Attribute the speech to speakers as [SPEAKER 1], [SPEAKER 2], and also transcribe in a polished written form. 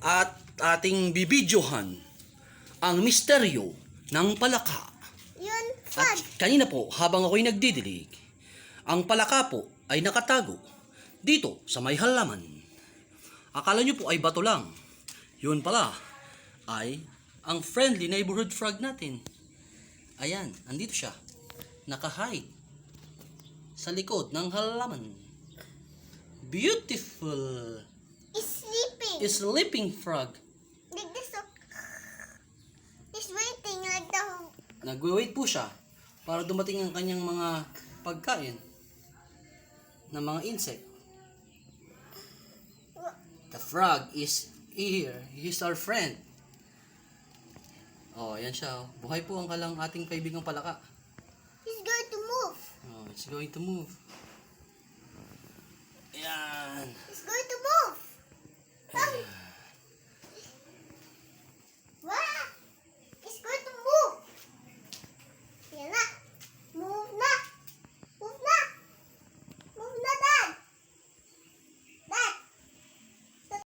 [SPEAKER 1] at ating bibidyohan ang misteryo ng palaka.
[SPEAKER 2] Yun,
[SPEAKER 1] At
[SPEAKER 2] frog.
[SPEAKER 1] kanina po, habang ako'y nagdidilig, ang palaka po ay nakatago dito sa may halaman. Akala nyo po ay bato lang. Yun pala ay ang friendly neighborhood frog natin. Ayan, andito siya. Naka-hide sa likod ng halaman. Beautiful
[SPEAKER 2] It's sleeping.
[SPEAKER 1] sleeping frog.
[SPEAKER 2] Like this. It's waiting like the...
[SPEAKER 1] Nagwe-wait po siya para dumating ang kanyang mga pagkain ng mga insect. The frog is here. He's our friend. Oh, ayan siya. Oh. Buhay po ang kalang ating kaibigang palaka.
[SPEAKER 2] He's going to move.
[SPEAKER 1] Oh, it's going to move. Ayan.
[SPEAKER 2] He's going to move.
[SPEAKER 1] Ayan.